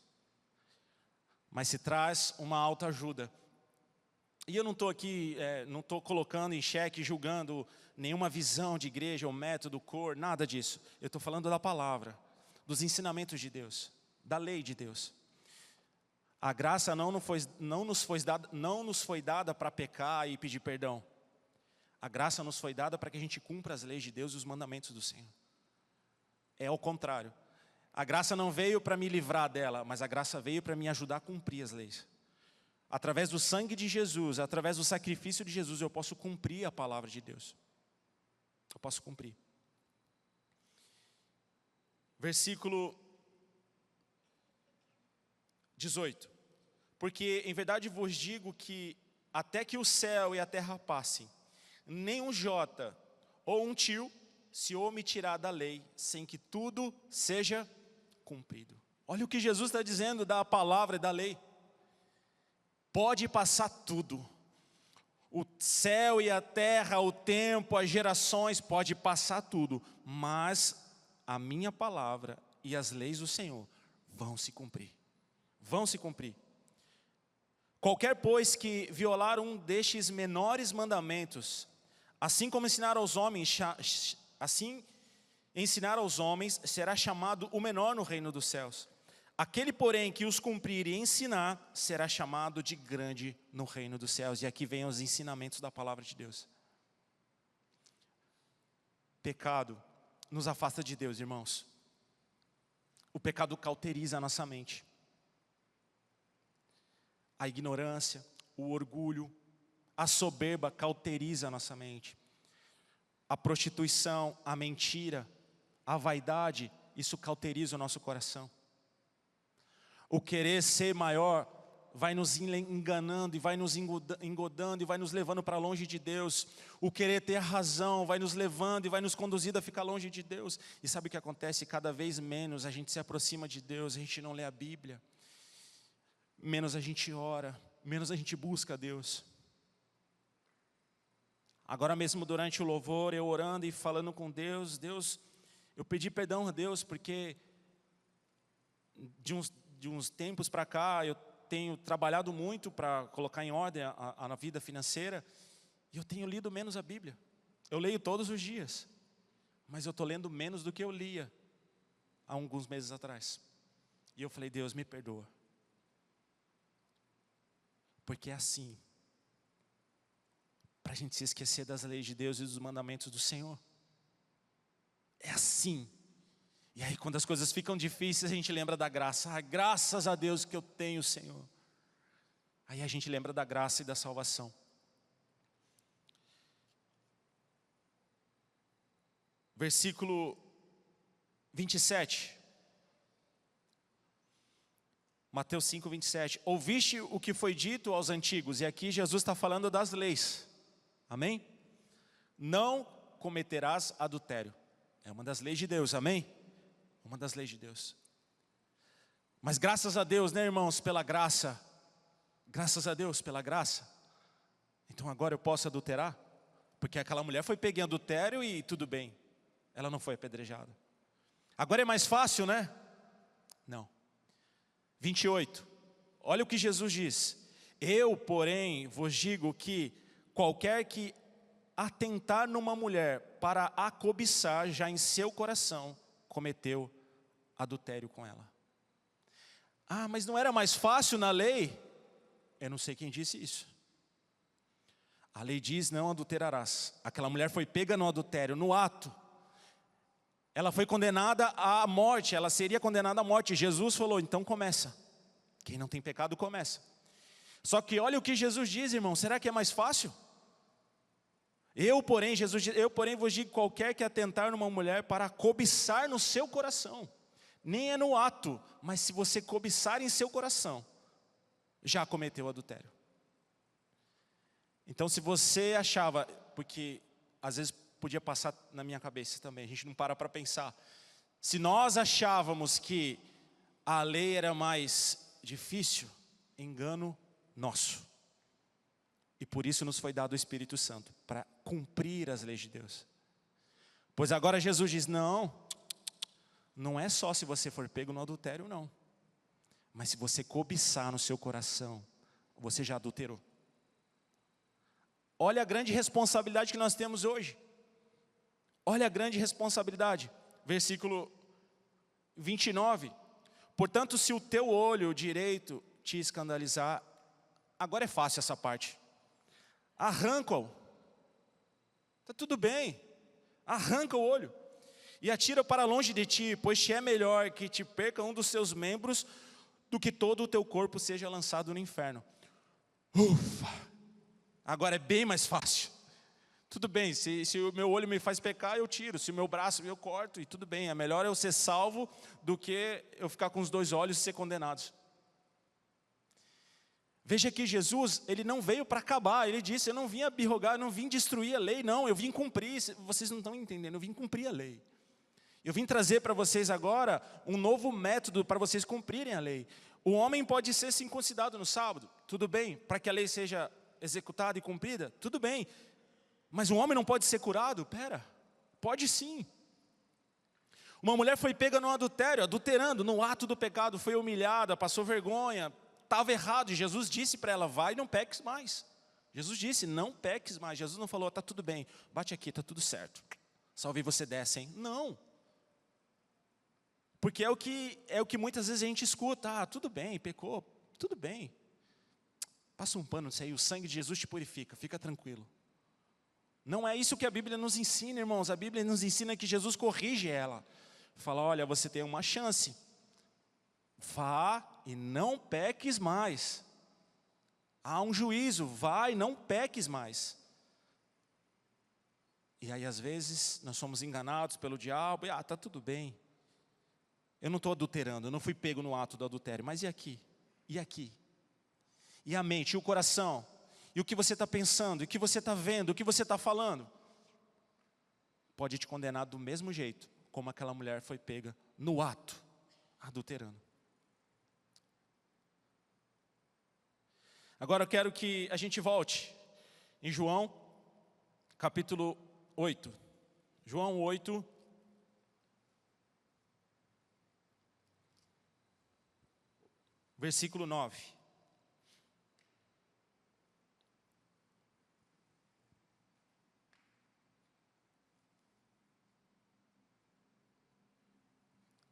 Mas se traz uma autoajuda. E eu não estou aqui, não estou colocando em xeque, julgando nenhuma visão de igreja, ou método, cor, nada disso. Eu estou falando da palavra, dos ensinamentos de Deus, da lei de Deus. A graça não nos foi dada para pecar e pedir perdão. A graça nos foi dada para que a gente cumpra as leis de Deus e os mandamentos do Senhor. É ao contrário. A graça não veio para me livrar dela, mas a graça veio para me ajudar a cumprir as leis. Através do sangue de Jesus, através do sacrifício de Jesus, eu posso cumprir a palavra de Deus. Eu posso cumprir. Versículo 18. Porque em verdade vos digo que até que o céu e a terra passem, nem um jota ou um tio se omitirá da lei, sem que tudo seja cumprido. Olha o que Jesus está dizendo da palavra e da lei. Pode passar tudo. O céu e a terra, o tempo, as gerações, pode passar tudo. Mas a minha palavra e as leis do Senhor vão se cumprir. Vão se cumprir. Qualquer, pois, que violar um destes menores mandamentos, assim como ensinar aos homens, será chamado o menor no reino dos céus. Aquele, porém, que os cumprir e ensinar, será chamado de grande no reino dos céus. E aqui vem os ensinamentos da palavra de Deus. Pecado nos afasta de Deus, irmãos. O pecado cauteriza a nossa mente. A ignorância, o orgulho, a soberba cauteriza a nossa mente. A prostituição, a mentira, a vaidade, isso cauteriza o nosso coração. O querer ser maior vai nos enganando e vai nos engodando e vai nos levando para longe de Deus. O querer ter razão vai nos levando e vai nos conduzindo a ficar longe de Deus. E sabe o que acontece? Cada vez menos a gente se aproxima de Deus, a gente não lê a Bíblia. Menos a gente ora, menos a gente busca a Deus. Agora mesmo durante o louvor, eu orando e falando com Deus, eu pedi perdão a Deus, porque de uns tempos para cá, eu tenho trabalhado muito para colocar em ordem a vida financeira, e eu tenho lido menos a Bíblia. Eu leio todos os dias, mas eu estou lendo menos do que eu lia há alguns meses atrás. E eu falei, Deus, me perdoa. Porque é assim, para a gente se esquecer das leis de Deus e dos mandamentos do Senhor. É assim. E aí quando as coisas ficam difíceis, a gente lembra da graça. Ah, graças a Deus que eu tenho o Senhor. Aí a gente lembra da graça e da salvação. Versículo 27. Mateus 5, 27. Ouviste o que foi dito aos antigos. E aqui Jesus está falando das leis. Amém? Não cometerás adultério. É uma das leis de Deus, amém? Uma das leis de Deus. Mas graças a Deus, né, irmãos, pela graça Graças a Deus pela graça. Então agora eu posso adulterar? Porque aquela mulher foi pega em adultério e tudo bem. Ela não foi apedrejada. Agora é mais fácil, né? Não. 28. Olha o que Jesus diz. Eu, porém, vos digo que qualquer que atentar numa mulher para a cobiçar, já em seu coração cometeu adultério com ela. Ah, mas não era mais fácil na lei? Eu não sei quem disse isso. A lei diz, não adulterarás. Aquela mulher foi pega no adultério, no ato. Ela foi condenada à morte, ela seria condenada à morte. Jesus falou, então começa. Quem não tem pecado, começa. Só que olha o que Jesus diz, irmão, será que é mais fácil? Jesus diz, eu porém vos digo, qualquer que atentar numa mulher para cobiçar no seu coração, nem é no ato, mas se você cobiçar em seu coração, já cometeu adultério. Então se você achava, porque às vezes podia passar na minha cabeça também, a gente não para pensar. Se nós achávamos que a lei era mais difícil, engano nosso. E por isso nos foi dado o Espírito Santo, para cumprir as leis de Deus. Pois agora Jesus diz, não é só se você for pego no adultério, não. Mas se você cobiçar no seu coração, você já adulterou. Olha a grande responsabilidade que nós temos hoje. Olha a grande responsabilidade. Versículo 29. Portanto, se o teu olho direito te escandalizar, agora é fácil essa parte. Arranca-o. Está tudo bem. Arranca o olho. E atira para longe de ti, pois te é melhor que te perca um dos seus membros, do que todo o teu corpo seja lançado no inferno. Ufa! Agora é bem mais fácil. Tudo bem, se o meu olho me faz pecar, eu tiro. Se o meu braço, eu corto. E tudo bem, é melhor eu ser salvo do que eu ficar com os dois olhos e ser condenado. Veja que Jesus, ele não veio para acabar. Ele disse, eu não vim abirrogar, eu não vim destruir a lei, não. Eu vim cumprir. Vocês não estão entendendo, eu vim cumprir a lei. Eu vim trazer para vocês agora um novo método para vocês cumprirem a lei. O homem pode ser circuncidado no sábado, tudo bem, para que a lei seja executada e cumprida, tudo bem. Mas um homem não pode ser curado? Pode sim. Uma mulher foi pega no adultério, adulterando, no ato do pecado, foi humilhada, passou vergonha, estava errado. E Jesus disse para ela, vai e não peques mais. Jesus disse, não peques mais. Jesus não falou, está tudo bem, bate aqui, está tudo certo. Salve você desce, hein? Não. Porque é o que muitas vezes a gente escuta, tudo bem, pecou, tudo bem. Passa um pano nisso aí, o sangue de Jesus te purifica, fica tranquilo. Não é isso que a Bíblia nos ensina, irmãos. A Bíblia nos ensina que Jesus corrige ela. Fala, olha, você tem uma chance. Vá e não peques mais. Há um juízo, vá e não peques mais. E aí às vezes nós somos enganados pelo diabo, e está tudo bem. Eu não estou adulterando, eu não fui pego no ato do adultério, mas e aqui? E aqui? E a mente, e o coração? E o que você está pensando, e o que você está vendo, o que você está falando? Pode te condenar do mesmo jeito, como aquela mulher foi pega no ato, adulterando. Agora eu quero que a gente volte em João, capítulo 8. João 8. Versículo 9.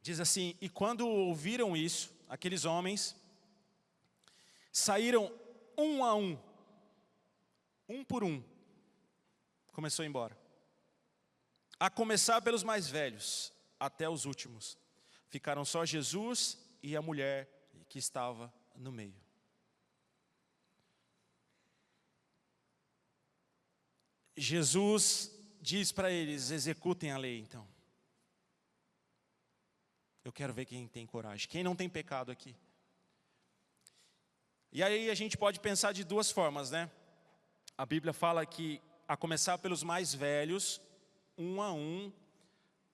Diz assim, e quando ouviram isso, aqueles homens saíram um a um, um por um, começou a ir embora. A começar pelos mais velhos, até os últimos. Ficaram só Jesus e a mulher que estava no meio. Jesus diz para eles, executem a lei então. Eu quero ver quem tem coragem, quem não tem pecado aqui. E aí a gente pode pensar de duas formas, né? A Bíblia fala que, a começar pelos mais velhos, um a um,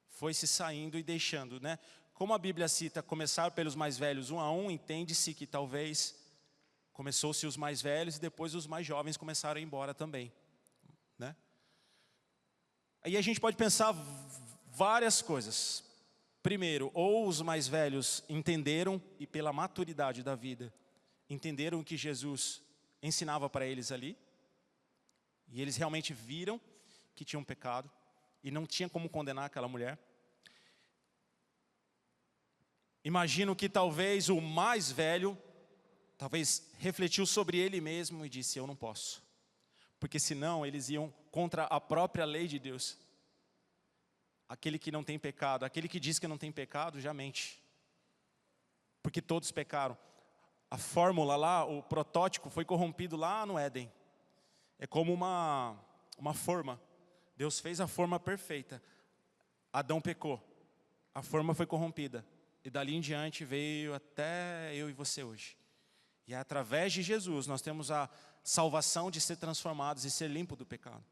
foi se saindo e deixando, né? Como a Bíblia cita começar pelos mais velhos um a um, entende-se que talvez Começou-se os mais velhos e depois os mais jovens começaram a ir embora também, né? Aí a gente pode pensar várias coisas. Primeiro, ou os mais velhos entenderam e pela maturidade da vida, entenderam o que Jesus ensinava para eles ali. E eles realmente viram que tinham pecado e não tinha como condenar aquela mulher. Imagino que talvez o mais velho, talvez refletiu sobre ele mesmo e disse, eu não posso. Porque senão eles iam contra a própria lei de Deus. Aquele que não tem pecado, aquele que diz que não tem pecado, já mente. Porque todos pecaram. A fórmula lá, o protótipo foi corrompido lá no Éden. É como uma forma. Deus fez a forma perfeita. Adão pecou. A forma foi corrompida. E dali em diante veio até eu e você hoje. E é através de Jesus nós temos a salvação de ser transformados e ser limpo do pecado.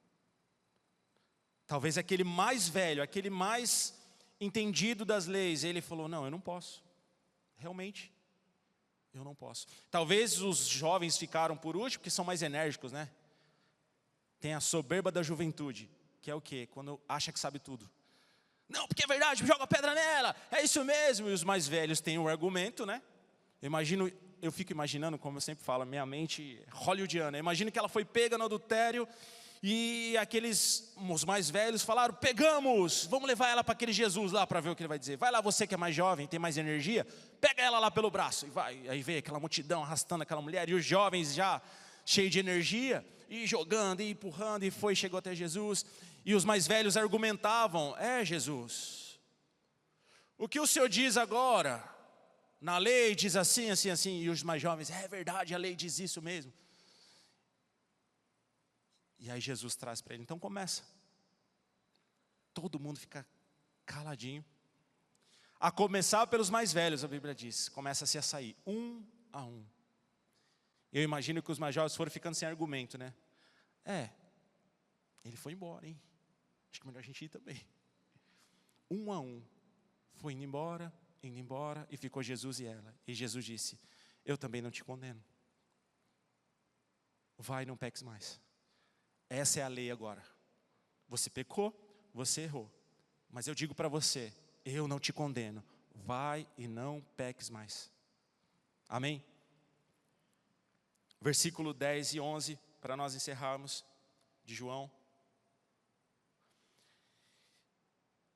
Talvez aquele mais velho, aquele mais entendido das leis, ele falou, não, eu não posso. Realmente, eu não posso. Talvez os jovens ficaram por último, porque são mais enérgicos, né? Tem a soberba da juventude, que é o quê? Quando acha que sabe tudo. Não, porque é verdade, joga pedra nela, é isso mesmo. E os mais velhos têm um argumento, né? Eu fico imaginando, como eu sempre falo, minha mente hollywoodiana. Imagino que ela foi pega no adultério e os mais velhos falaram, pegamos, vamos levar ela para aquele Jesus lá para ver o que ele vai dizer. Vai lá você que é mais jovem, tem mais energia, pega ela lá pelo braço. E vai, aí vê aquela multidão arrastando aquela mulher e os jovens já cheios de energia, e jogando, e empurrando, e chegou até Jesus. E os mais velhos argumentavam, Jesus, o que o Senhor diz agora? Na lei diz assim, assim, assim. E os mais jovens, é verdade, a lei diz isso mesmo. E aí Jesus traz para ele, então começa. Todo mundo fica caladinho. A começar pelos mais velhos, a Bíblia diz. Começa-se a sair, um a um. Eu imagino que os mais jovens foram ficando sem argumento, né? Ele foi embora, hein? Acho que é melhor a gente ir também. Um a um. Foi indo embora, e ficou Jesus e ela. E Jesus disse, eu também não te condeno. Vai, não peques mais. Essa é a lei agora. Você pecou, você errou. Mas eu digo para você, eu não te condeno. Vai e não peques mais. Amém? Versículo 10 e 11, para nós encerrarmos, de João.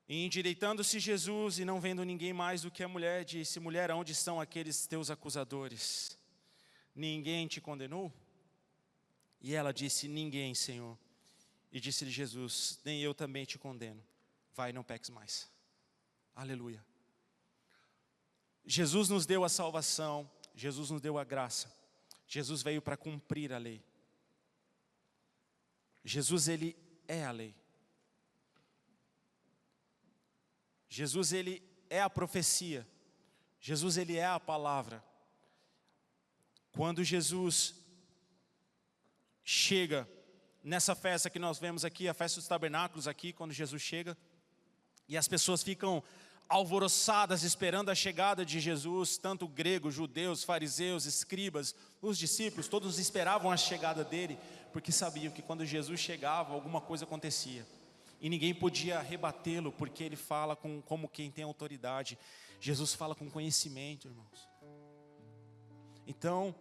E endireitando-se Jesus e não vendo ninguém mais do que a mulher, disse, mulher, onde estão aqueles teus acusadores? Ninguém te condenou? E ela disse, ninguém, Senhor. E disse-lhe Jesus, nem eu também te condeno. Vai, não peques mais. Aleluia. Jesus nos deu a salvação, Jesus nos deu a graça. Jesus veio para cumprir a lei. Jesus, ele é a lei. Jesus, ele é a profecia. Jesus, ele é a palavra. Quando Jesus chega nessa festa que nós vemos aqui, a festa dos tabernáculos aqui, quando Jesus chega, e as pessoas ficam alvoroçadas esperando a chegada de Jesus, tanto gregos, judeus, fariseus, escribas, os discípulos, todos esperavam a chegada dele, porque sabiam que quando Jesus chegava, alguma coisa acontecia. E ninguém podia rebatê-lo, porque ele fala como quem tem autoridade. Jesus fala com conhecimento, irmãos. Então,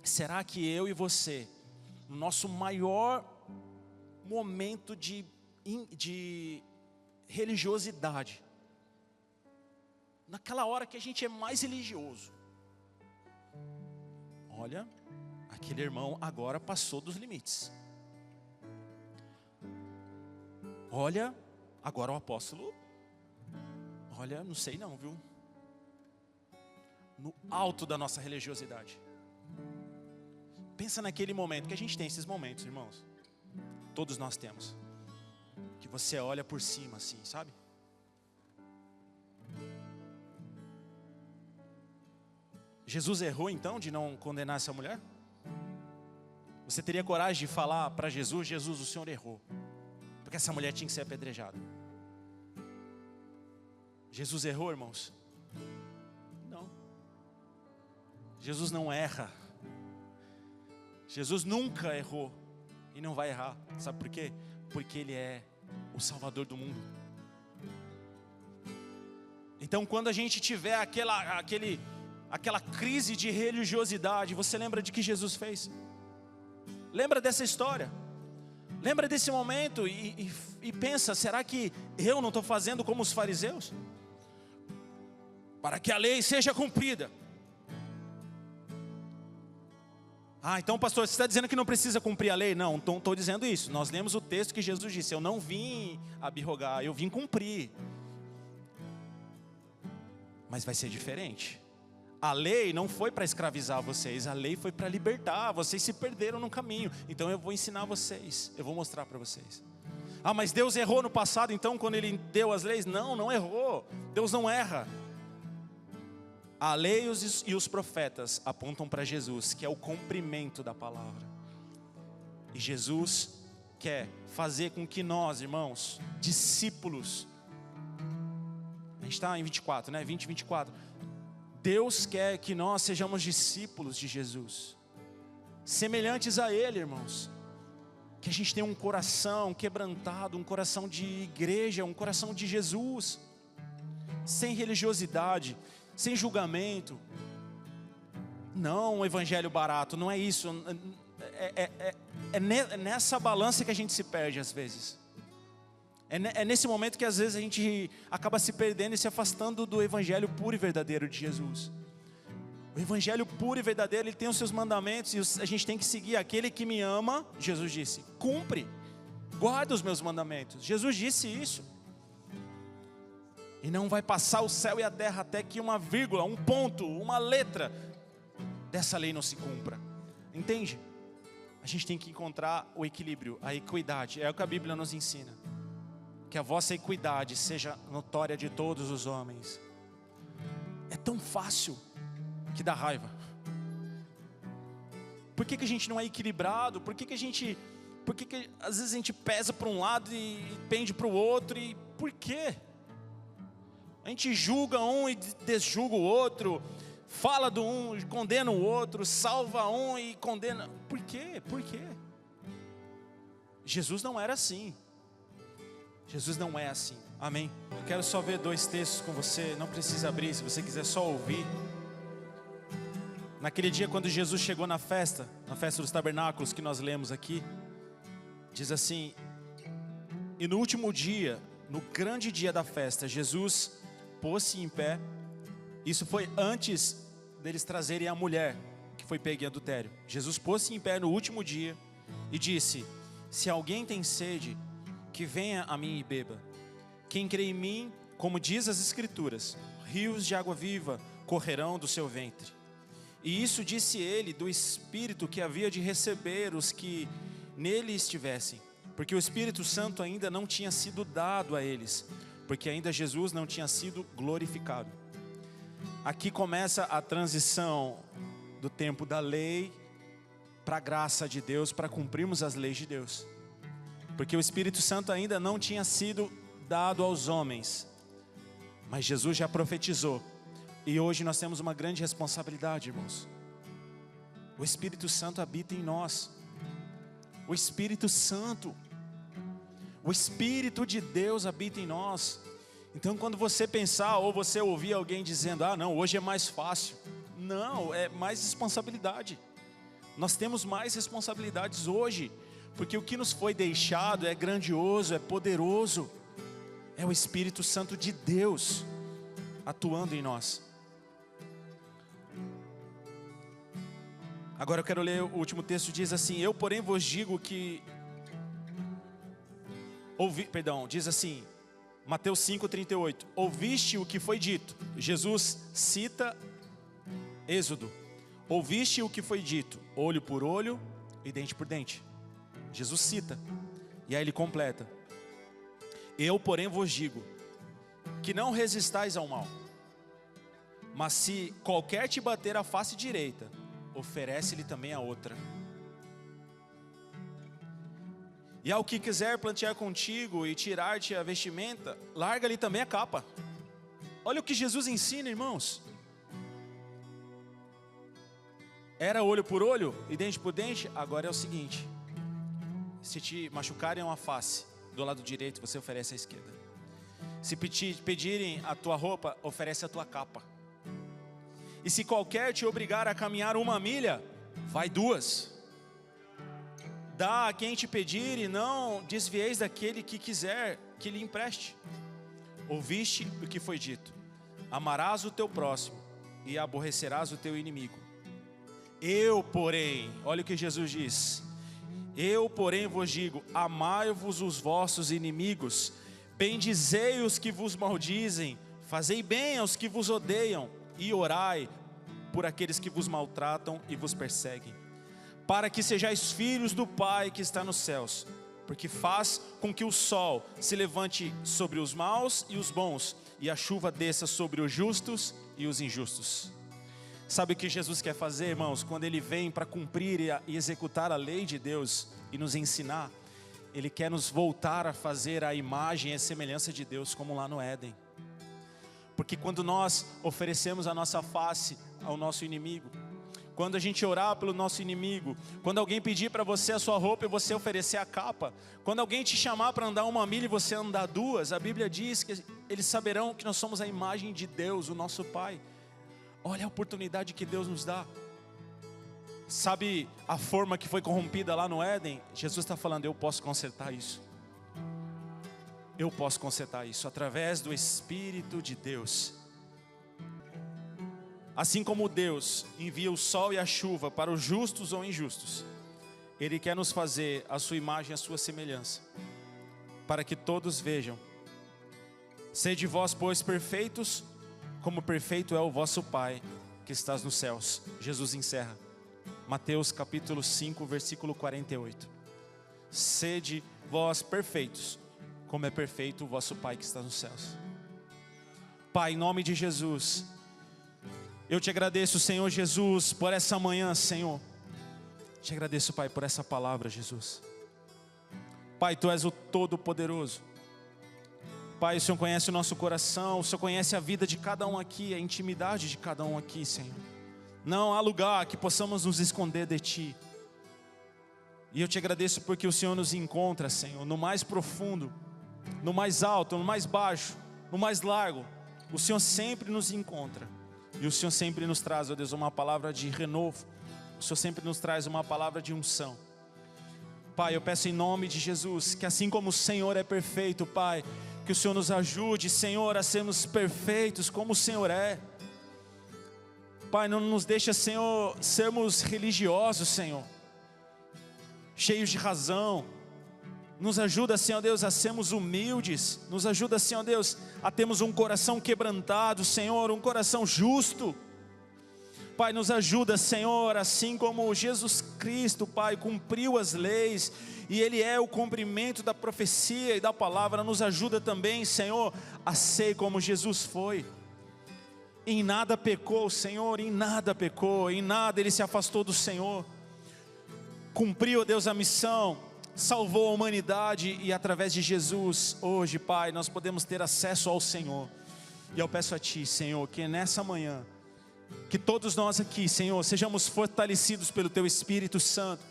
será que eu e você, no nosso maior momento de religiosidade, naquela hora que a gente é mais religioso, olha, aquele irmão agora passou dos limites. Olha, agora o apóstolo, olha, não sei não, viu? No alto da nossa religiosidade. Pensa naquele momento, que a gente tem esses momentos, irmãos. Todos nós temos. Que você olha por cima assim, sabe? Jesus errou então de não condenar essa mulher? Você teria coragem de falar para Jesus, Jesus, o Senhor errou, porque essa mulher tinha que ser apedrejada? Jesus errou, irmãos? Não. Jesus não erra. Jesus nunca errou e não vai errar. Sabe por quê? Porque Ele é o Salvador do mundo. Então quando a gente tiver aquela crise de religiosidade, você lembra de que Jesus fez? Lembra dessa história? Lembra desse momento e pensa, será que eu não estou fazendo como os fariseus? Para que a lei seja cumprida. Então pastor, você está dizendo que não precisa cumprir a lei? Não estou dizendo isso. Nós lemos o texto que Jesus disse, eu não vim abrogar, eu vim cumprir. Mas vai ser diferente. A lei não foi para escravizar vocês, a lei foi para libertar. Vocês se perderam no caminho, então eu vou ensinar vocês, eu vou mostrar para vocês. Mas Deus errou no passado, então quando Ele deu as leis? Não errou, Deus não erra. A lei e os profetas apontam para Jesus, que é o cumprimento da palavra. E Jesus quer fazer com que nós, irmãos, discípulos, a gente está em 24, né? 20, 24. Deus quer que nós sejamos discípulos de Jesus, semelhantes a Ele, irmãos. Que a gente tenha um coração quebrantado, um coração de igreja, um coração de Jesus, sem religiosidade, sem julgamento. Não um evangelho barato, não é isso. É nessa balança que a gente se perde às vezes. É nesse momento que às vezes a gente acaba se perdendo e se afastando do evangelho puro e verdadeiro de Jesus. O evangelho puro e verdadeiro, ele tem os seus mandamentos e a gente tem que seguir. Aquele que me ama, Jesus disse, cumpre, guarda os meus mandamentos. Jesus disse isso. E não vai passar o céu e a terra até que uma vírgula, um ponto, uma letra dessa lei não se cumpra. Entende? A gente tem que encontrar o equilíbrio, a equidade. É o que a Bíblia nos ensina. Que a vossa equidade seja notória de todos os homens. É tão fácil que dá raiva. Por que a gente não é equilibrado? Por que às vezes a gente pesa para um lado e pende para o outro? E por quê? A gente julga um e desjulga o outro, fala do um, condena o outro, salva um e condena. Por quê? Por quê? Jesus não era assim. Jesus não é assim, amém? Eu quero só ver 2 textos com você, não precisa abrir, se você quiser só ouvir. Naquele dia quando Jesus chegou na festa dos tabernáculos que nós lemos aqui, diz assim, e no último dia, no grande dia da festa, Jesus pôs-se em pé. Isso foi antes deles trazerem a mulher que foi pega em adultério. Jesus pôs-se em pé no último dia e disse, se alguém tem sede, que venha a mim e beba. Quem crê em mim, como diz as Escrituras, rios de água viva correrão do seu ventre. E isso disse ele do Espírito que havia de receber os que nele estivessem, porque o Espírito Santo ainda não tinha sido dado a eles, porque ainda Jesus não tinha sido glorificado. Aqui começa a transição do tempo da lei para a graça de Deus, para cumprirmos as leis de Deus. Porque o Espírito Santo ainda não tinha sido dado aos homens, mas Jesus já profetizou. E hoje nós temos uma grande responsabilidade, irmãos. O Espírito Santo habita em nós. O Espírito Santo, o Espírito de Deus habita em nós. Então quando você pensar ou você ouvir alguém dizendo, não, hoje é mais fácil. Não, é mais responsabilidade. Nós temos mais responsabilidades hoje. Porque o que nos foi deixado é grandioso, é poderoso. É o Espírito Santo de Deus atuando em nós. Agora eu quero ler o último texto, diz assim, eu porém vos digo que... diz assim, Mateus 5,38. Ouviste o que foi dito. Jesus cita Êxodo. Ouviste o que foi dito, olho por olho e dente por dente. Jesus cita, e aí ele completa. Eu, porém, vos digo, que não resistais ao mal, mas se qualquer te bater a face direita, oferece-lhe também a outra. E ao que quiser plantear contigo e tirar-te a vestimenta, larga-lhe também a capa. Olha o que Jesus ensina, irmãos. Era olho por olho e dente por dente, agora é o seguinte: se te machucarem uma face do lado direito, você oferece a esquerda. Se pedirem a tua roupa, oferece a tua capa. E se qualquer te obrigar a caminhar 1 milha, vai 2. Dá a quem te pedir e não desvieis daquele que quiser que lhe empreste. Ouviste o que foi dito: amarás o teu próximo e aborrecerás o teu inimigo. Eu, porém, olha o que Jesus diz: eu, porém, vos digo, amai-vos os vossos inimigos, bendizei os que vos maldizem, fazei bem aos que vos odeiam, e orai por aqueles que vos maltratam e vos perseguem, para que sejais filhos do Pai que está nos céus, porque faz com que o sol se levante sobre os maus e os bons, e a chuva desça sobre os justos e os injustos. Sabe o que Jesus quer fazer, irmãos? Quando Ele vem para cumprir e executar a lei de Deus e nos ensinar, Ele quer nos voltar a fazer a imagem e a semelhança de Deus, como lá no Éden. Porque quando nós oferecemos a nossa face ao nosso inimigo, quando a gente orar pelo nosso inimigo, quando alguém pedir para você a sua roupa e você oferecer a capa, quando alguém te chamar para andar 1 milha e você andar 2, a Bíblia diz que eles saberão que nós somos a imagem de Deus, o nosso Pai. Olha a oportunidade que Deus nos dá. Sabe a forma que foi corrompida lá no Éden? Jesus está falando: eu posso consertar isso. Eu posso consertar isso através do Espírito de Deus. Assim como Deus envia o sol e a chuva para os justos ou injustos, Ele quer nos fazer a sua imagem e a sua semelhança, para que todos vejam. Sede vós, pois, perfeitos, como perfeito é o vosso Pai que estás nos céus. Jesus encerra. Mateus capítulo 5, versículo 48. Sede vós perfeitos, como é perfeito o vosso Pai que está nos céus. Pai, em nome de Jesus, eu te agradeço, Senhor Jesus, por essa manhã, Senhor. Te agradeço, Pai, por essa palavra, Jesus. Pai, Tu és o Todo-Poderoso. Pai, o Senhor conhece o nosso coração, o Senhor conhece a vida de cada um aqui, a intimidade de cada um aqui, Senhor. Não há lugar que possamos nos esconder de Ti. E eu te agradeço porque o Senhor nos encontra, Senhor, no mais profundo, no mais alto, no mais baixo, no mais largo. O Senhor sempre nos encontra. E o Senhor sempre nos traz, ó Deus, uma palavra de renovo. O Senhor sempre nos traz uma palavra de unção. Pai, eu peço em nome de Jesus, que assim como o Senhor é perfeito, Pai, que o Senhor nos ajude, Senhor, a sermos perfeitos como o Senhor é. Pai, não nos deixa, Senhor, sermos religiosos, Senhor, cheios de razão. Nos ajuda, Senhor Deus, a sermos humildes. Nos ajuda, Senhor Deus, a termos um coração quebrantado, Senhor, um coração justo. Pai, nos ajuda, Senhor, assim como Jesus Cristo, Pai, cumpriu as leis, e Ele é o cumprimento da profecia e da palavra. Nos ajuda também, Senhor, a ser como Jesus foi. Em nada pecou, Senhor, em nada pecou, em nada Ele se afastou do Senhor. Cumpriu, Deus, a missão, salvou a humanidade, e através de Jesus, hoje, Pai, nós podemos ter acesso ao Senhor. E eu peço a Ti, Senhor, que nessa manhã, que todos nós aqui, Senhor, sejamos fortalecidos pelo Teu Espírito Santo.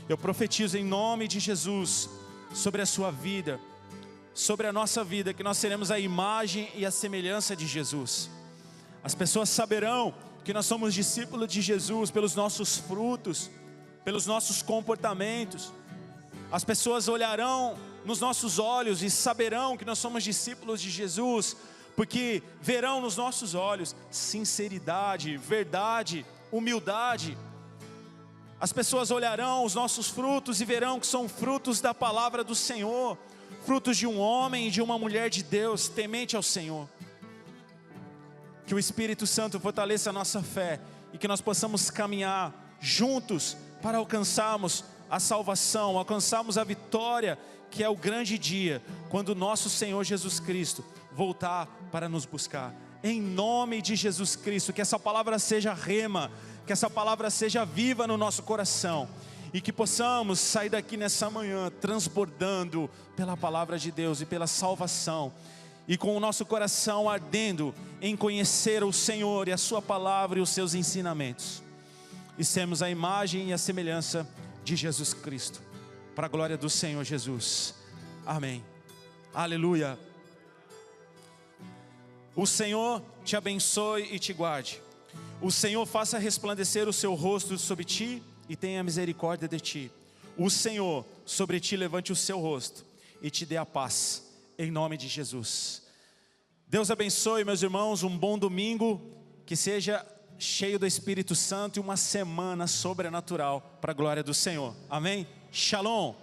Eu profetizo em nome de Jesus sobre a sua vida, sobre a nossa vida, que nós seremos a imagem e a semelhança de Jesus. As pessoas saberão que nós somos discípulos de Jesus pelos nossos frutos, pelos nossos comportamentos. As pessoas olharão nos nossos olhos e saberão que nós somos discípulos de Jesus, porque verão nos nossos olhos sinceridade, verdade, humildade. As pessoas olharão os nossos frutos e verão que são frutos da palavra do Senhor, frutos de um homem e de uma mulher de Deus, temente ao Senhor. Que o Espírito Santo fortaleça a nossa fé e que nós possamos caminhar juntos para alcançarmos a salvação, alcançarmos a vitória, que é o grande dia, quando o nosso Senhor Jesus Cristo voltar para nos buscar. Em nome de Jesus Cristo, que essa palavra seja rema, que essa palavra seja viva no nosso coração, e que possamos sair daqui nessa manhã transbordando pela palavra de Deus e pela salvação, e com o nosso coração ardendo em conhecer o Senhor e a sua palavra e os seus ensinamentos, e sermos a imagem e a semelhança de Jesus Cristo, para a glória do Senhor Jesus. Amém. Aleluia. O Senhor te abençoe e te guarde. O Senhor faça resplandecer o seu rosto sobre ti e tenha misericórdia de ti. O Senhor sobre ti levante o seu rosto e te dê a paz, em nome de Jesus. Deus abençoe, meus irmãos, um bom domingo, que seja cheio do Espírito Santo e uma semana sobrenatural para a glória do Senhor. Amém? Shalom.